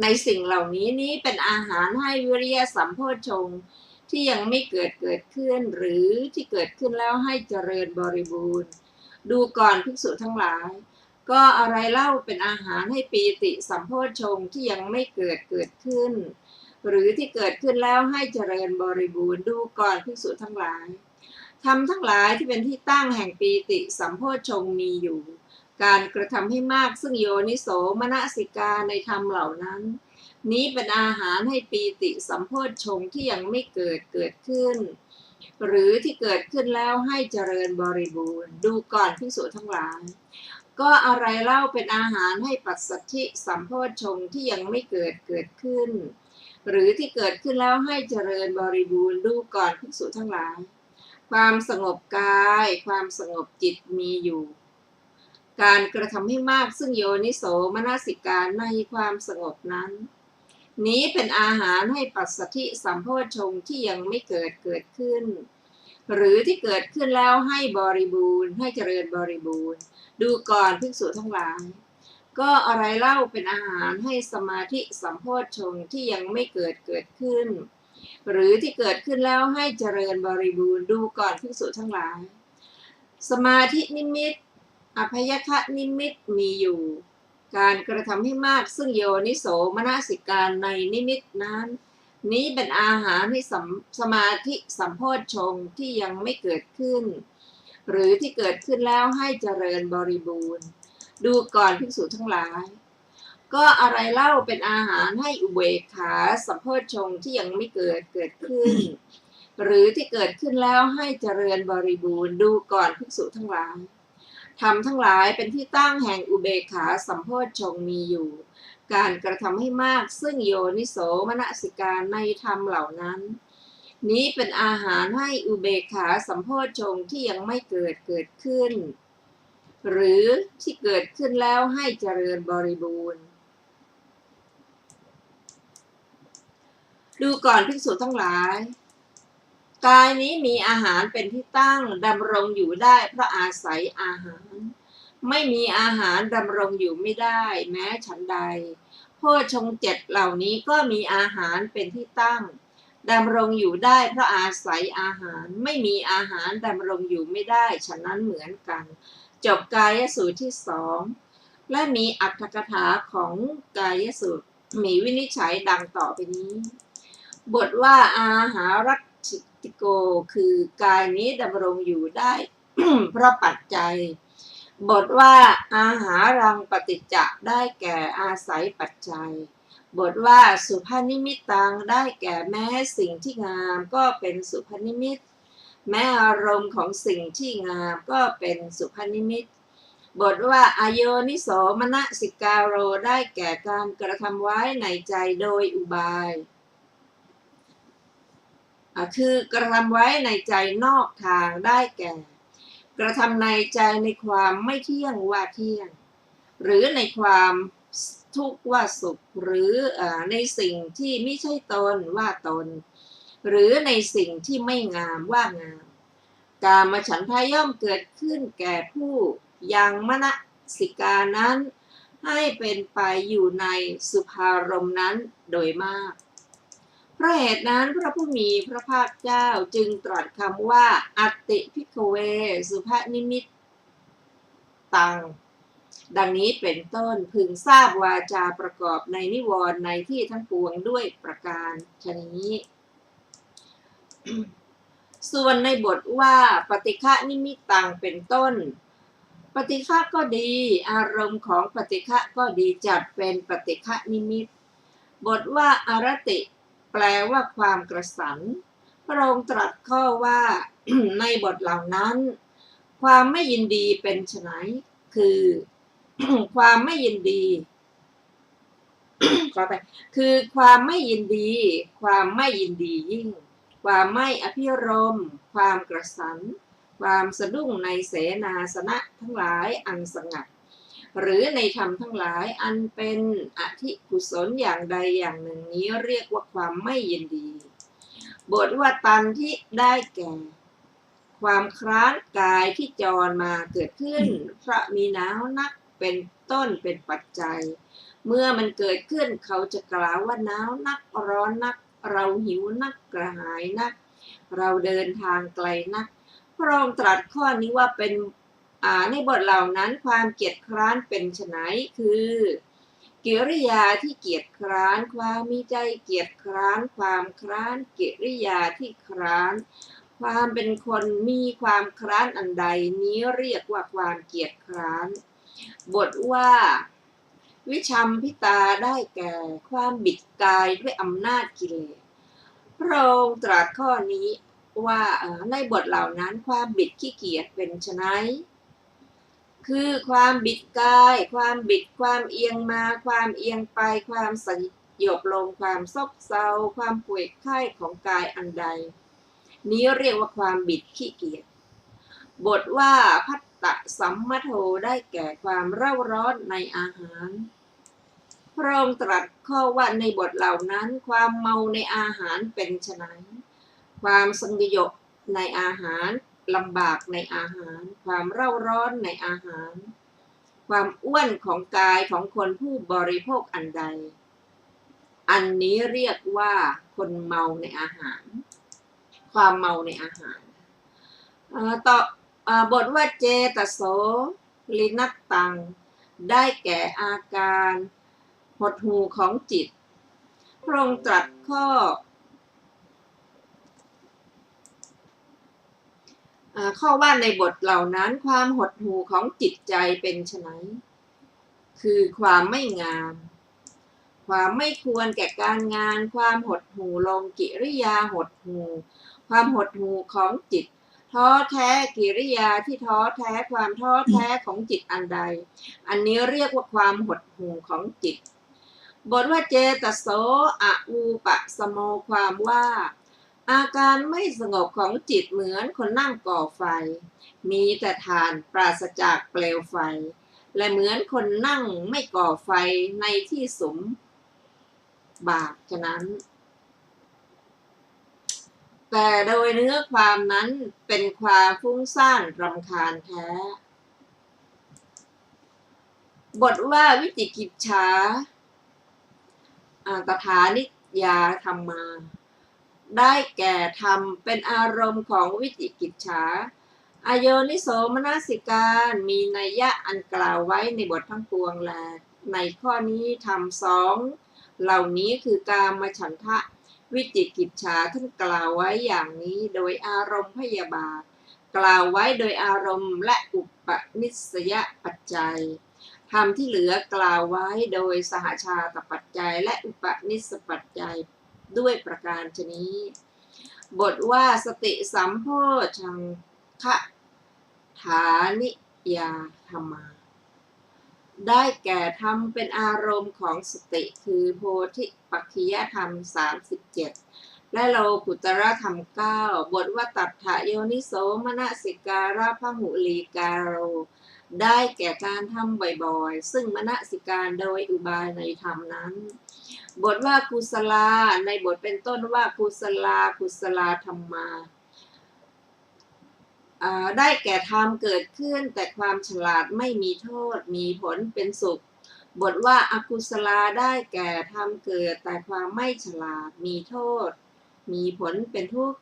ในสิ่งเหล่านี้เป็นอาหารให้วิริยะสัมโพชฌงค์ที่ยังไม่เกิดขึ้นหรือที่เกิดขึ้นแล้วให้เจริญบริบูรณ์ดูก่อนภิกษุทั้งหลายก็อะไรเล่าเป็นอาหารให้ปีติสัมโพชฌงค์ที่ยังไม่เกิดขึ้นหรือที่เกิดขึ้นแล้วให้เจริญบริบูรณ์ดูก่อนภิกษุทั้งหลายธรรมทั้งหลายที่เป็นที่ตั้งแห่งปีติสัมโพชฌงค์มีอยู่การกระทำให้มากซึ่งโยนิโสมนสิการในธรรมเหล่านั้นนี้เป็นอาหารให้ปีติสัมโพชฌงค์ที่ยังไม่เกิดขึ้นหรือที่เกิดขึ้นแล้วให้เจริญบริบูรณ์ดูก่อนภิกษุทั้งหลายก็อะไรเล่าเป็นอาหารให้ปัสสัทธิสัมโพชฌงค์ที่ยังไม่เกิดขึ้นหรือที่เกิดขึ้นแล้วให้เจริญบริบูรณ์ดูก่อนภิกษุทั้งหลายความสงบกายความสงบจิตมีอยู่การกระทำให้มากซึ่งโยนิโสมนสิการในความสงบนั้นนี้เป็นอาหารให้ปัสสัทธิสัมโพชฌงค์ที่ยังไม่เกิดขึ้นหรือที่เกิดขึ้นแล้วให้บริบูรณ์ให้เจริญบริบูรณ์ดูก่อนภิกษุทั้งหลายก็อะไรเล่าเป็นอาหารให้สมาธิสัมโพชฌงค์ที่ยังไม่เกิดขึ้นหรือที่เกิดขึ้นแล้วให้เจริญบริบูรณ์ดูก่อนภิกษุทั้งหลายสมาธินิมิตอภยคนิมิตมีอยู่การกระทำให้มากซึ่งโยนิโสมนสิการในนิมิตนั้นนี้เป็นอาหารให้สมาธิสัมโพชฌงค์ที่ยังไม่เกิดขึ้นหรือที่เกิดขึ้นแล้วให้เจริญบริบูรณ์ดูก่อนภิกษุทั้งหลายก็อะไรเล่าเป็นอาหารให้อุเบกขาสัมโพชฌงค์ที่ยังไม่เกิดขึ้นหรือที่เกิดขึ้นแล้วให้เจริญบริบูรณ์ดูก่อนภิกษุทั้งหลายธรรมทั้งหลายเป็นที่ตั้งแห่งอุเบกขาสัมโพชฌงค์มีอยู่การกระทำให้มากซึ่งโยนิโสมนสิการในธรรมเหล่านั้นนี้เป็นอาหารให้อุเบกขาสัมโพชฌงค์ที่ยังไม่เกิดขึ้นหรือที่เกิดขึ้นแล้วให้เจริญบริบูรณ์ดูก่อนภิกษุทั้งหลายกายนี้มีอาหารเป็นที่ตั้งดำรงอยู่ได้เพราะอาศัยอาหารไม่มีอาหารดำรงอยู่ไม่ได้แม้ฉันใดโภชงค์เจ็ดเหล่านี้ก็มีอาหารเป็นที่ตั้งดำรงอยู่ได้เพราะอาศัยอาหารไม่มีอาหารดำรงอยู่ไม่ได้ฉะนั้นเหมือนกันจบกายสูตรที่2และมีอรรถกถาของกายสูตรมีวินิจฉัยดังต่อไปนี้บทว่าอาหารัติโกคือกายนี้ดำรงอยู่ได้ เพราะปัจจัยบทว่าอาหารังปฏิจจะได้แก่อาศัยปัจจัยบทว่าสุภนิมิตตังได้แก่แม้สิ่งที่งามก็เป็นสุภนิมิตแม้อารมณ์ของสิ่งที่งามก็เป็นสุภนิมิตบทว่าอโยนิโสมนสิการโรได้แก่การกระทำไว้ในใจโดยอุบายคือกระทำไว้ในใจนอกทางได้แก่กระทำในใจในความไม่เที่ยงว่าเที่ยงหรือในความทุกข์ว่าสุขหรือในสิ่งที่ไม่ใช่ตนว่าตนหรือในสิ่งที่ไม่งามว่างามกามฉันทะย่อมเกิดขึ้นแก่ผู้ยังมนสิกานั้นให้เป็นไปอยู่ในสุภารมณ์นั้นโดยมาก ราะเหตุนั้นพระผู้มีพระภาคเจ้าจึงตรัสคำว่าอัตติภิกขเวสุภนิมิตตังดังนี้เป็นต้นพึงทราบวาจาประกอบในนิวรณ์ในที่ทั้งปวงด้วยประการฉะนี้ ส่วนในบทว่าปฏิฆะนิมิตตังเป็นต้นปฏิฆะก็ดีอารมณ์ของปฏิฆะก็ดีจัดเป็นปฏิฆะนิมิตบทว่าอารติแปลว่าความกระสันพระองค์ตรัสข้อว่า ในบทเหล่านั้นความไม่ยินดีเป็นไฉนคือ ความไม่ยินดี ขอไปคือความไม่ยินดีความไม่ยินดียิ่งความไม่อภิรมย์ความกระสันความสะดุ้งในเสนาสนะทั้งหลายอันสงัดหรือในธรรมทั้งหลายอันเป็นอธิกุศลอย่างใดอย่างหนึ่งนี้เรียกว่าความไม่ยินดีบทว่าตันที่ได้แก่ความคร้านกายที่จรมาเกิดขึ้นเพราะมีหนาวนักเป็นต้นเป็นปัจจัยเมื่อมันเกิดขึ้นเขาจะกล่าวว่าหนาวนักร้อนนักเราหิวนักกระหายนักเราเดินทางไกลนักพระองค์ตรัสข้อนี้ว่าเป็นในบทเหล่านั้นความเกียจคร้านเป็นไฉนคือกิริยาที่เกียจคร้านความมีใจเกียจคร้านความคร้านกิริยาที่คร้านความเป็นคนมีความคร้านอันใดนี้เรียกว่าความเกียจคร้านบทว่าวิชัมพิตาได้แก่ความบิดกายด้วยอำนาจกิเลสพระองค์ตรัสข้อนี้ว่าในบทเหล่านั้นความบิดขี้เกียจเป็นไฉนคือความบิดกายความบิดความเอียงมาความเอียงไปความสยบลงความซบเซาความป่วยไข้ของกายอันใดนี้เรียกว่าความบิดขี้เกียจบทว่าภัตตสัมมโทได้แก่ความเร่าร้อนในอาหารพระองค์ตรัสข้อว่าในบทเหล่านั้นความเมาในอาหารเป็นไฉนความสงบในอาหารลำบากในอาหารความเร่าร้อนในอาหารความอ้วนของกายของคนผู้บริโภคอันใดอันนี้เรียกว่าคนเมาในอาหารความเมาในอาหารต่อบทว่าเจตโสลินัตตังได้แก่อาการหดหู่ของจิตพระองค์ตรัสข้อว่าในบทเหล่านั้นความหดหู่ของจิตใจเป็นไฉนคือความไม่งามความไม่ควรแก่การงานความหดหู่ลงกิริยาหดหู่ความหดหู่ของจิตท้อแท้กิริยาที่ท้อแท้ความท้อแท้ของจิตอันใดอันนี้เรียกว่าความหดหู่ของจิตบทว่าเจตโสอวูปสโมความว่าอาการไม่สงบของจิตเหมือนคนนั่งก่อไฟมีแต่ถ่านปราศจากเปลวไฟและเหมือนคนนั่งไม่ก่อไฟในที่สุมบาปฉะนั้นแต่โดยเนื้อความนั้นเป็นความฟุ้งซ่านรำคาญแท้บทว่าวิจิกิจฉาตถานิยาธรรมาได้แก่ธรรมเป็นอารมณ์ของวิจิกิจฉาอโยนิโสมนสิการมีนัยยะอันกล่าวไว้ในบททั้งปวงแลในข้อนี้ธรรมสองเหล่านี้คือกามฉันทะวิจิกิจฉาท่านกล่าวไว้อย่างนี้โดยอารมณ์พยาบาทกล่าวไว้โดยอารมณ์และอุปนิสยปัจจัยธรรมที่เหลือกล่าวไว้โดยสหชาตปัจจัยและอุปนิสปัจจัยด้วยประการฉะนี้บทว่าสติสัมโพชังคะฐานิยาธรรมาได้แก่ธรรมเป็นอารมณ์ของสติคือโพธิปักขิยธรรม37และโลกุตรธรรม9บทว่าตัฏฐโยนิโสมนสิการะพหุลีการโรได้แก่การทำบ่อยๆซึ่งมนสิการโดยอุบายในธรรมนั้นบทว่ากุศลาในบทเป็นต้นว่ากุศลาธรรมาได้แก่ธรรมเกิดขึ้นแต่ความฉลาดไม่มีโทษมีผลเป็นสุข บทว่าอากุศลาได้แก่ทำเกิดแต่ความไม่ฉลาดมีโทษมีผลเป็นทุกข์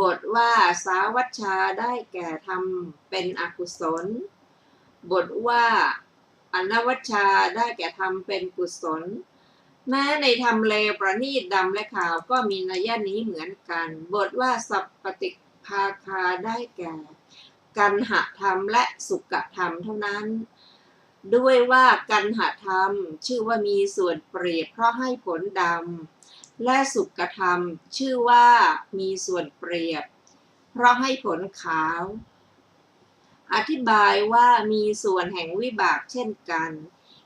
บทว่าสาวัชชาได้แก่ทำเป็นอกุศลบทว่าอนวัชชาได้แก่ทำเป็นกุศลแม้ในธรรมเลวประณีตดำและขาวก็มีนัยนี้เหมือนกันบทว่าสัพปฏิภาคาได้แก่กันหธรรมและสุขธรรมเท่านั้นด้วยว่ากันหธรรมชื่อว่ามีส่วนเปรียบเพราะให้ผลดำและสุขธรรมชื่อว่ามีส่วนเปรียบเพราะให้ผลขาวอธิบายว่ามีส่วนแห่งวิบากเช่นกัน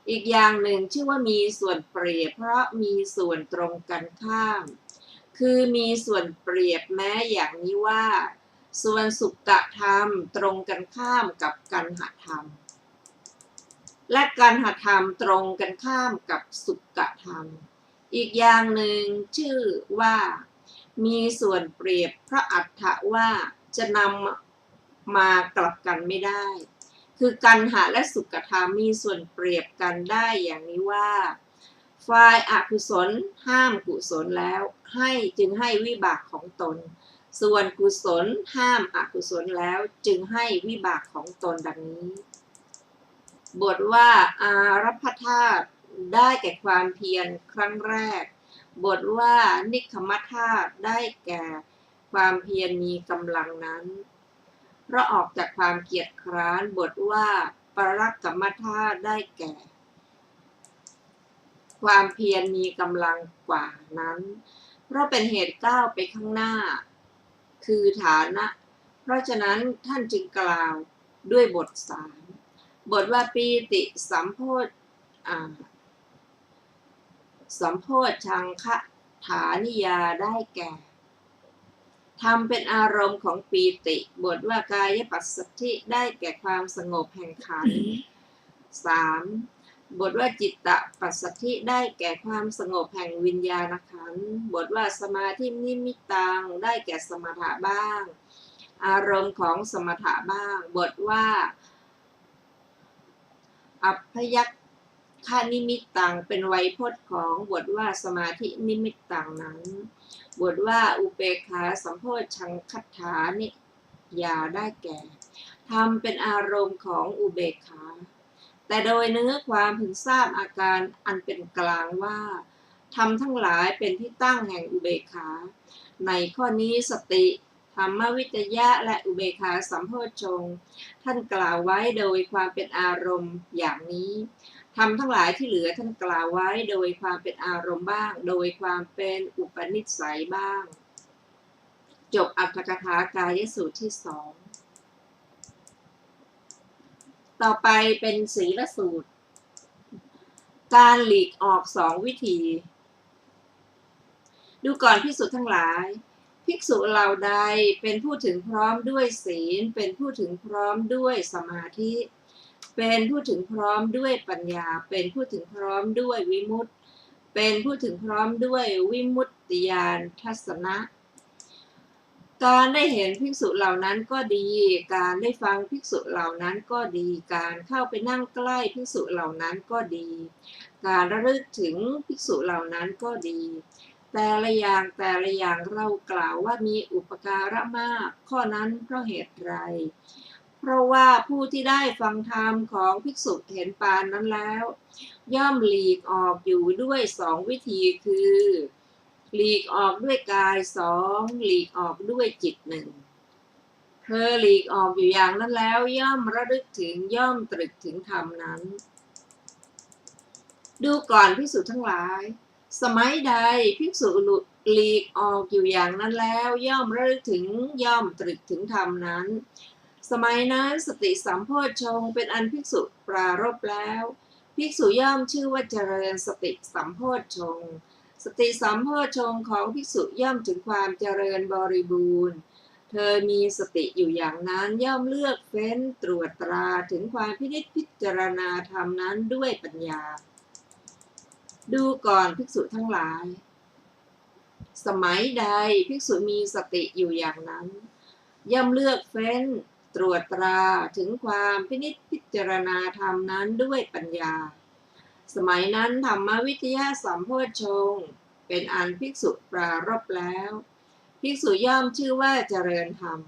อีกอย่างหนึ่งชื่อว่ามีส่วนเปรียบเพราะมีส่วนตรงกันข้ามคือมีส่วนเปรียบแม้อย่างนี้ว่าส่วนสุขธรรมตรงกันข้ามกับกันหธรรมและกันหธรรมตรงกันข้ามกับสุขธรรมอีกอย่างหนึ่งชื่อว่ามีส่วนเปรียบเพราะอัตถะว่าจะนำมากลับกันไม่ได้คือกันหะและสุขธรรมมีส่วนเปรียบกันได้อย่างนี้ว่าฝ่ายอกุศลห้ามกุศลแล้วจึงให้วิบากของตนส่วนกุศลห้ามอกุศลแล้วจึงให้วิบากของตนดังนี้บทว่าอารัพธาตุได้แก่ความเพียรครั้งแรกบทว่านิคขมธาตุได้แก่ความเพียรมีกำลังนั้นเพราะออกจากความเกียจคร้านบทว่าปรักกมธาตุได้แก่ความเพียรมีกำลังกว่านั้นเพราะเป็นเหตุก้าวไปข้างหน้าคือฐานะเพราะฉะนั้นท่านจึงกล่าวด้วยบท3บทว่าปีติสัมโพชังคะฐานิยาได้แก่ทำเป็นอารมณ์ของปีติบทว่ากายปัสสัทธิได้แก่ความสงบแห่งขันธ์ 3. บทว่าจิตตปัสสัทธิได้แก่ความสงบแห่งวิญญาณขันธ์บทว่าสมาธินิมิตตังได้แก่สมถะบ้างอารมณ์ของสมถะบ้างบทว่าอัพพยัคฆนิมิตตังเป็นไวยพจน์ของบทว่าสมาธินิมิตตังนั้นบทว่าอุเบกขาสัมโพชังคัฏฐานิยาได้แก่ทำเป็นอารมณ์ของอุเบกขาแต่โดยเนื้อความพึงทราบอาการอันเป็นกลางว่าธรรมทั้งหลายเป็นที่ตั้งแห่งอุเบกขาในข้อนี้สติธรรมวิจยะและอุเบกขาสัมโพชฌงค์ท่านกล่าวไว้โดยความเป็นอารมณ์อย่างนี้ธรรมทั้งหลายที่เหลือท่านกล่าวไว้โดยความเป็นอารมณ์บ้างโดยความเป็นอุปนิสัยบ้างจบอรรถกถากายสูตรที่2ต่อไปเป็นศีลสูตรการหลีกออก2วิธีดูก่อนภิกษุทั้งหลายภิกษุเหล่าใดเป็นผู้ถึงพร้อมด้วยศีลเป็นผู้ถึงพร้อมด้วยสมาธิเป็นผู้ถึงพร้อมด้วยปัญญาเป็นผู้ถึงพร้อมด้วยวิมุตติเป็นผู้ถึงพร้อมด้วยวิมุตติญาณทัศนะการได้เห็นภิกษุเหล่านั้นก็ดีการได้ฟังภิกษุเหล่านั้นก็ดีการเข้าไปนั่งใกล้ภิกษุเหล่านั้นก็ดีการระลึกถึงภิกษุเหล่านั้นก็ดีแต่ละอย่างเรากล่าวว่ามีอุปการะมากข้อนั้นเพราะเหตุไรเพราะว่าผู้ที่ได้ฟังธรรมของภิกษุเห็นปานนั้นแล้วย่อมหลีกออกอยู่ด้วย2วิธีคือหลีกออกด้วยกาย2หลีกออกด้วยจิต1เธอหลีกออกอยู่อย่างนั้นแล้วย่อมระลึกถึงย่อมตรึกถึงธรรมนั้นดูก่อนภิกษุทั้งหลายสมัยใดภิกษุหลีกออกอยู่อย่างนั้นแล้วย่อมระลึกถึงย่อมตรึกถึงธรรมนั้นสมัยนั้นสติสัมโพชฌงค์เป็นอันภิกษุปรารภแล้วภิกษุย่อมชื่อว่าเจริญสติสัมโพชฌงค์สติสัมโพชฌงค์ของภิกษุย่อมถึงความเจริญบริบูรณ์เธอมีสติอยู่อย่างนั้นย่อมเลือกเฟ้นตรวจตราถึงความพินิจพิจารณาธรรมนั้นด้วยปัญญาดูก่อนภิกษุทั้งหลายสมัยใดภิกษุมีสติอยู่อย่างนั้นย่อมเลือกเฟ้นตรวจตราถึงความพินิจพิจารณาธรรมนั้นด้วยปัญญา สมัยนั้นธรรมวิทยาสัมโพชฌงค์เป็นอันภิกษุปรารภแล้วภิกษุย่อมชื่อว่าเจริญธรรม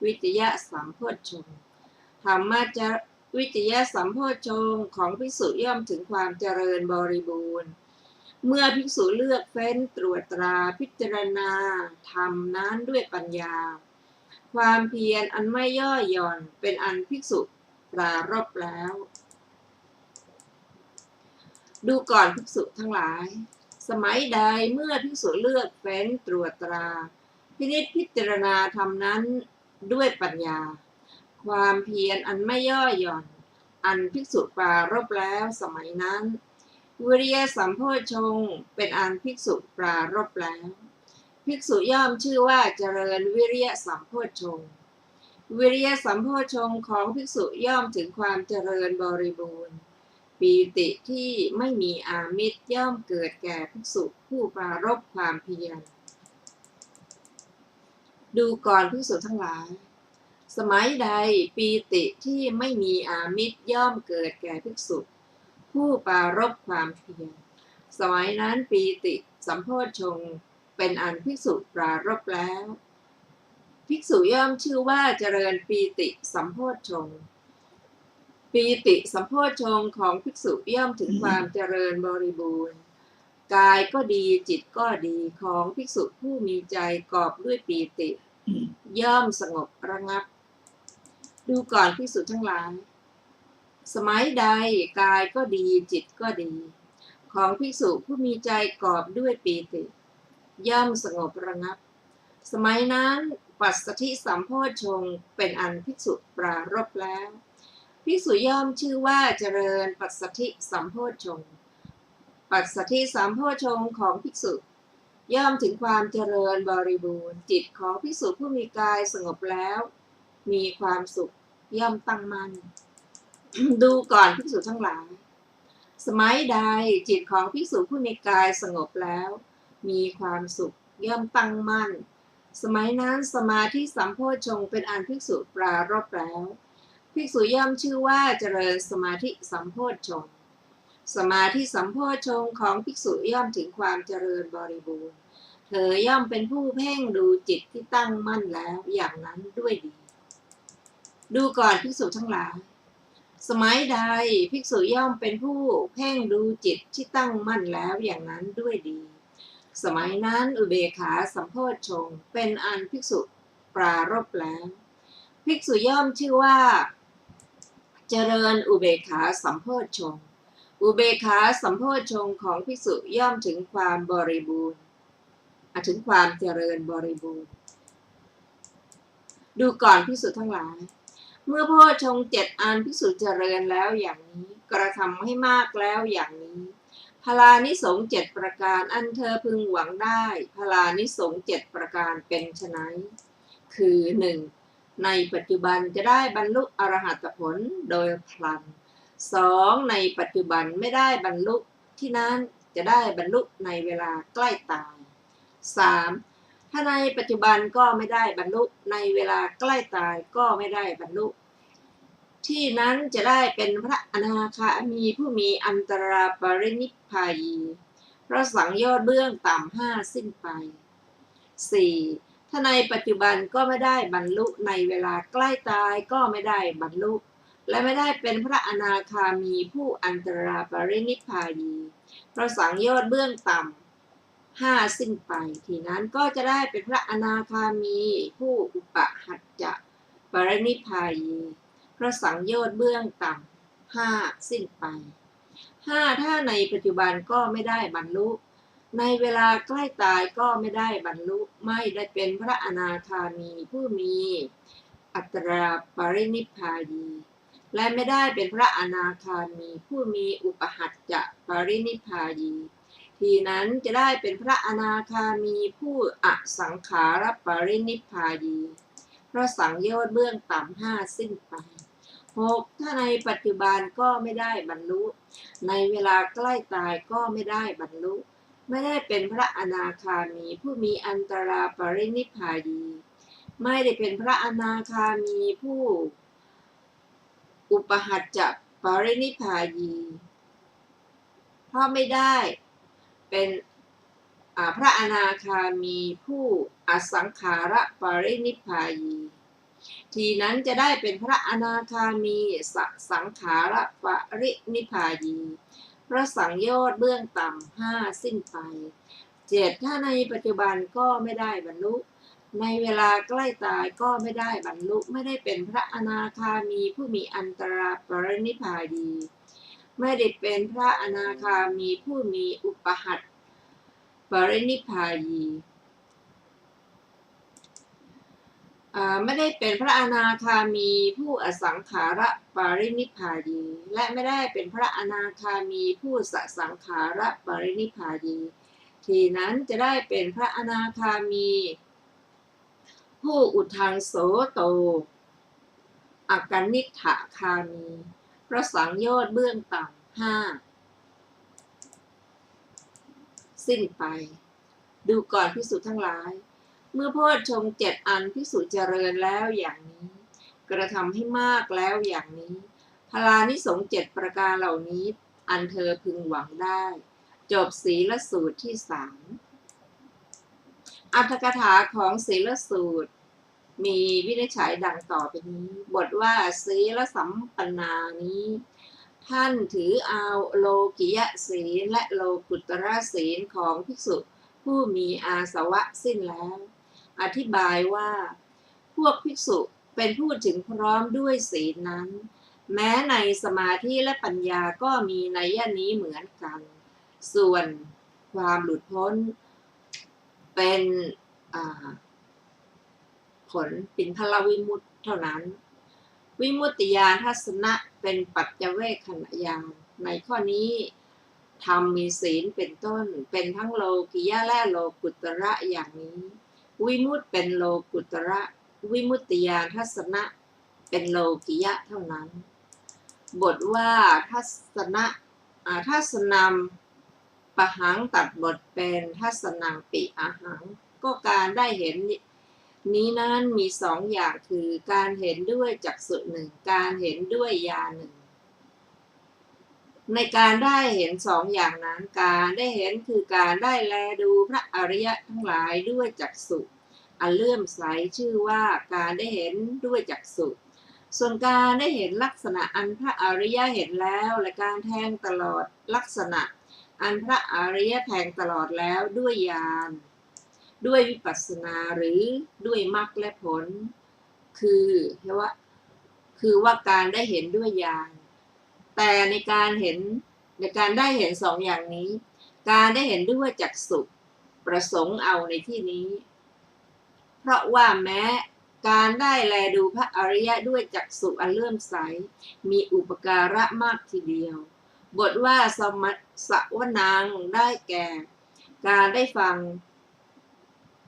วิทยาสัมโพชฌงค์ธรรมะจะวิทยาสัมโพชฌงค์ของภิกษุย่อมถึงความเจริญบริบูรณ์เมื่อภิกษุเลือกเฟ้นตรวจตราพิจารณาธรรมนั้นด้วยปัญญาความเพียรอันไม่ย่อหย่อนเป็นอันภิกษุปรารภแล้วดูก่อนภิกษุทั้งหลายสมัยใดเมื่อภิกษุเลือกเฟ้นตรวจตราพินิจพิจารณาธรรมนั้นด้วยปัญญาความเพียรอันไม่ย่อหย่อนอันภิกษุปรารภแล้วสมัยนั้นวิริยสัมโพชฌงค์เป็นอันภิกษุปรารภแล้วภิกษุย่อมชื่อว่าเจริญวิริยสัมโพชฌงค์วิริยสัมโพชฌงค์ของภิกษุย่อมถึงความเจริญบริบูรณ์ปีติที่ไม่มีอามิตรย่อมเกิดแก่ภิกษุผู้ปรารภความเพียรดูก่อนภิกษุทั้งหลายสมัยใดปีติที่ไม่มีอามิตรย่อมเกิดแก่ภิกษุผู้ปรารภความเพียรสมัยนั้นปีติสัมโพชฌงค์เป็นอันภิกษุปรารภแล้วภิกษุย่อมชื่อว่าเจริญปีติสัมโพชฌงค์ปีติสัมโพชฌงค์ของภิกษุย่อมถึงความเจริญบริบูรณ์กายก็ดีจิตก็ดีของภิกษุผู้มีใจกอบด้วยปีติย่อมสงบระงับดูก่อนภิกษุทั้งหลายสมัยใดกายก็ดีจิตก็ดีของภิกษุผู้มีใจกอบด้วยปีติย่อมสงบระงับสมัยนั้นปัสสัทธิสัมโพชฌงค์เป็นอันภิกษุปรารภแล้วภิกษุย่อมชื่อว่าเจริญปัสสัทธิสัมโพชฌงค์ปัสสัทธิสัมโพชฌงค์ของภิกษุย่อมถึงความเจริญบริบูรณ์จิตของภิกษุผู้มีกายสงบแล้วมีความสุขย่อมตั้งมั่น ดูก่อนภิกษุทั้งหลายสมัยใดจิตของภิกษุผู้มีกายสงบแล้วมีความสุขย่อมตั้งมั่นสมัยนั้นสมาธิสัมโพชฌงค์เป็นอันภิกษุปรารภแล้วภิกษุย่อมชื่อว่าเจริญสมาธิสัมโพชฌงค์สมาธิสัมโพชฌงค์ของภิกษุย่อมถึงความเจริญบริบูรณ์เธอย่อมเป็นผู้เพ่งดูจิตที่ตั้งมั่นแล้วอย่างนั้นด้วยดีดูก่อนภิกษุทั้งหลายสมัยใดภิกษุย่อมเป็นผู้เพ่งดูจิตที่ตั้งมั่นแล้วอย่างนั้นด้วยดีสมัยนั้นอุเบกขาสัมโพชฌงค์เป็นอันภิกษุปรารภแล้วภิกษุย่อมชื่อว่าเจริญอุเบกขาสัมโพชฌงค์อุเบกขาสัมโพชฌงค์ของภิกษุย่อมถึงความบริบูรณ์ถึงความเจริญบริบูรณ์ดูก่อนภิกษุทั้งหลายเมื่อโพชฌงค์7อันภิกษุเจริญแล้วอย่างนี้กระทำให้มากแล้วอย่างนี้พลานิสงส์7ประการอันเธอพึงหวังได้พลานิสงส์7ประการเป็นไฉนคือ 1. ในปัจจุบันจะได้บรรลุอรหัตผลโดยพลัน 2. ในปัจจุบันไม่ได้บรรลุที่นั้นจะได้บรรลุในเวลาใกล้ตาย 3. ถ้าในปัจจุบันก็ไม่ได้บรรลุในเวลาใกล้ตายก็ไม่ได้บรรลุที่นั้นจะได้เป็นพระอนาคามีผู้มีอันตราปรินิพพายีเพราะสังโยชน์เบื้องต่ำ5สิ้นไป 4. ถ้าในปัจจุบันก็ไม่ได้บรรลุในเวลาใกล้ตายก็ไม่ได้บรรลุและไม่ได้เป็นพระอนาคามีผู้อันตราปรินิพพายีเพราะสังโยชน์เบื้องต่ำ5สิ้นไปทีนั้นก็จะได้เป็นพระอนาคามีผู้อุปหัจจะปรินิพพายีเพราะสังโยชน์เบื้องต่ำ5สิ้นไป 5. ถ้าในปัจจุบันก็ไม่ได้บรรลุในเวลาใกล้ตายก็ไม่ได้บรรลุไม่ได้เป็นพระอนาคามีผู้มีอัตราปรินิพพายีและไม่ได้เป็นพระอนาคามีผู้มีอุปหัจจะปรินิพพายีทีนั้นจะได้เป็นพระอนาคามีผู้อสังขารปรินิพพายีเพราะสังโยชน์เบื้องต่ำ5สิ้นไป 6. ถ้าในปัจจุบันก็ไม่ได้บรรลุในเวลาใกล้ตายก็ไม่ได้บรรลุไม่ได้เป็นพระอนาคามีผู้มีอันตราปรินิพพายีไม่ได้เป็นพระอนาคามีผู้อุปหัจจะปรินิพพายี ราะไม่ได้เป็นพระอนาคามีผู้อสังขาระปรินิพพายี ทีนั้นจะได้เป็นพระอนาคามีสังขาระปรินิพพายีพระสังโยชน์เบื้องต่ำ5สิ้นไป7ถ้าในปัจจุบันก็ไม่ได้บรรลุในเวลาใกล้ตายก็ไม่ได้บรรลุไม่ได้เป็นพระอนาคามีผู้มีอันตรปรินิพพายีไม่ได้เป็นพระอนาคามีผู้มีอุปหัตถปรินิพพายีไม่ได้เป็นพระอนาคามีผู้อสังขาระปรินิพพายีและไม่ได้เป็นพระอนาคามีผู้สสังขาระปรินิพพายีทีนั้นจะได้เป็นพระอนาคามีผู้อุทังโสโตอกนิฏฐคามีพระสังโยชน์เบื้องต่ำ5สิ้นไปดูก่อนภิกษุทั้งหลายเมื่อโพชฌงค์7อันภิกษุเจริญแล้วอย่างนี้กระทำให้มากแล้วอย่างนี้พลานิสงส์7ประการเหล่านี้อันเธอพึงหวังได้จบศีลสูตรที่3อรรถกถาของศีลสูตรมีวินิจฉัยดังต่อไปนี้บทว่าศีลสัมปันนานี้ท่านถือเอาโลกิยศีลและโลกุตระศีลของภิกษุผู้มีอาสวะสิ้นแล้วอธิบายว่าพวกภิกษุเป็นผู้ถึงพร้อมด้วยศีลนั้นแม้ในสมาธิและปัญญาก็มีนัยนี้เหมือนกันส่วนความหลุดพ้นเป็นผลปิณฑลวิมุตติเท่านั้นวิมุตติญาณทัศนะเป็นปัจจเวคขณญาณในข้อนี้ธรรมมีศีลเป็นต้นเป็นทั้งโลกิยะและโลกุตระอย่างนี้วิมุตติเป็นโลกุตระวิมุตติญาณทัศนะเป็นโลกิยะเท่านั้นบทว่าทัศนะทัศนำปะหังตัดบทเป็นทัศนังปิอหังก็การได้เห็นนี้นั้นมี2อย่างคือการเห็นด้วยจักษุหนึ่งการเห็นด้วยญาณหนึ่งในการได้เห็น2อย่างนั้นการได้เห็นคือการได้แลดูพระอริยะทั้งหลายด้วยจักษุอันเลื่อมใสชื่อว่าการได้เห็นด้วยจักษุส่วนการได้เห็นลักษณะอันพระอริยะเห็นแล้วและการแทงตลอดลักษณะอันพระอริยะแทงตลอดแล้วด้วยญาณด้วยวิปัสสนาหรือด้วยมรรคและผลคือว่าการได้เห็นด้วยญาณแต่ในการได้เห็น2อย่างนี้การได้เห็นด้วยจักษุประสงค์เอาในที่นี้เพราะว่าแม้การได้แลดูพระอริยะด้วยจักษุอันเลื่อมใสมีอุปการะมากทีเดียวบทว่าสวนังได้แก่การได้ฟัง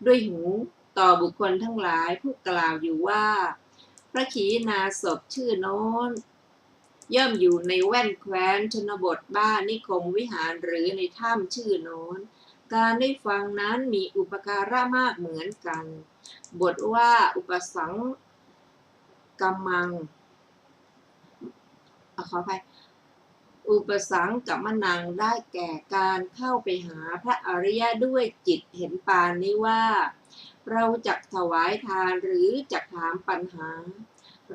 ด้วยหูต่อบุคคลทั้งหลายผู้กล่าวอยู่ว่าพระขีณาสพชื่อโน้นย่อมอยู่ในแว่นแคว้นชนบทบ้านนิคมวิหารหรือในถ้ำชื่อโน้นการได้ฟังนั้นมีอุปการะมากเหมือนกันบทว่าอุปสังกัมมังขออภัยอุปสังกัมมนังได้แก่การเข้าไปหาพระอริยะด้วยจิตเห็นปานนี้ว่าเราจักถวายทานหรือจักถามปัญหา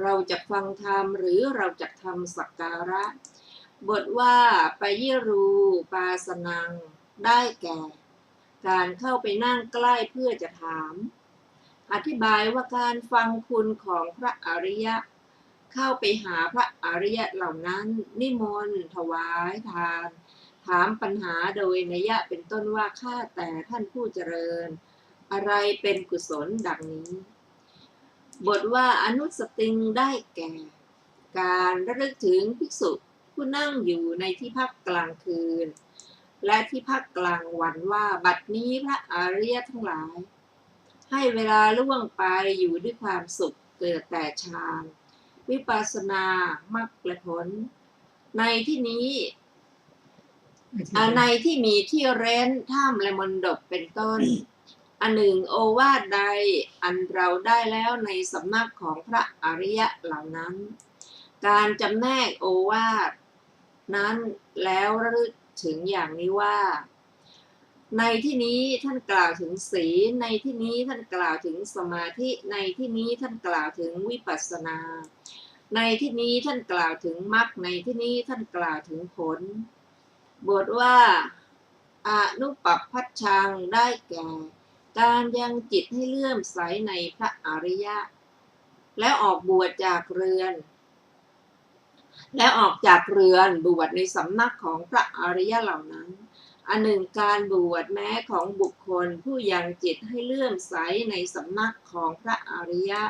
เราจักฟังธรรมหรือเราจักทำสักการะบทว่าปยิรูปาสนังได้แก่การเข้าไปนั่งใกล้เพื่อจะถามอธิบายว่าการฟังคุณของพระอริยะเข้าไปหาพระอริยะเหล่านั้นนิมนต์ถวายทานถามปัญหาโดยนัยยะเป็นต้นว่าข้าแต่ท่านผู้เจริญอะไรเป็นกุศลดังนี้บทว่าอนุสติงได้แก่การระลึกถึงภิกษุผู้นั่งอยู่ในที่พักกลางคืนและที่พักกลางวันว่าบัดนี้พระอริยะทั้งหลายให้เวลาล่วงไปอยู่ด้วยความสุขเกิดแต่ฌานวิปัสสนามรรคและผลในที่นี้ในที่มีที่เร้นถ้ำและมณฑปเป็นต้นอันหนึ่งโอวาทใดอันเราได้แล้วในสำนักของพระอริยะเหล่านั้นการจำแนกโอวาทนั้นแล้ว ถึงอย่างนี้ว่า ในที่นี้ท่านกล่าวถึงศีลในที่นี้ท่านกล่าวถึงสมาธิในที่นี้ท่านกล่าวถึงวิปัสสนา ในที่นี้ท่านกล่าวถึงมรรคในที่นี้ท่านกล่าวถึงผล บทว่าอนุปัปพัชชังได้แก่การยังจิตให้เลื่อมใสในพระอริยะ และออกบวชจากเรือนบวชในสำนักของพระอริยะเหล่านั้น อันหนึ่งการบวชแม้ของบุคคลผู้ยังจิตให้เลื่อมใสในสำนักของพระอริยะ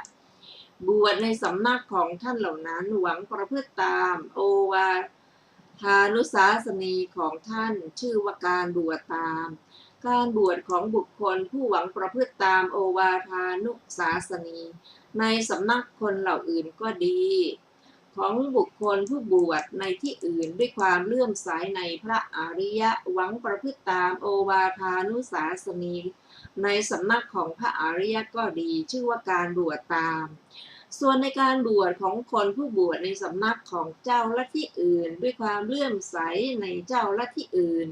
บวชในสำนักของท่านเหล่านั้นหวังประพฤติตามโอวาทานุสาสนีของท่านชื่อว่าการบวชตาม การบวชของบุคคลผู้หวังประพฤติตามโอวาทานุสาสนีในสำนักคนเหล่าอื่นก็ดี ของบุคคลผู้บวชในที่อื่นด้วยความเลื่อมใสในพระอริยะหวังประพฤติตามโอวาทานุสาสนีในสำนักของพระอริยะก็ดีชื่อว่าการบวชตาม ส่วนในการบวชของคนผู้บวชในสำนักของเจ้าลัทธิอื่นด้วยความเลื่อมใสในเจ้าลัทธิอื่น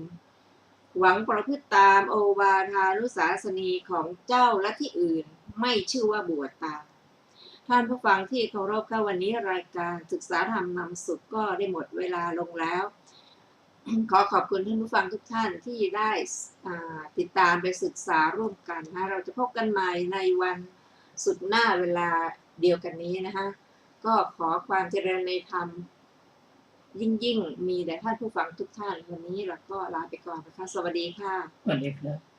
หวังประพฤติตามโอวาทานุสาสนีของเจ้าลัทธิอื่นไม่ชื่อว่าบวชตามท่านผู้ฟังที่เคารพค่ะวันนี้รายการศึกษาธรรมนำสุขก็ได้หมดเวลาลงแล้ว ขอขอบคุณท่านผู้ฟังทุกท่านที่ได้ติดตามไปศึกษาร่วมกันนะเราจะพบกันใหม่ในวันศุกร์หน้าเวลาเดียวกันนี้นะคะก็ขอความเจริญในธรรมยิ่งมีแด่ท่านผู้ฟังทุกท่านวันนี้เราก็ลาไปก่อนนะคะสวัสดีค่ะ วันนี้ครับ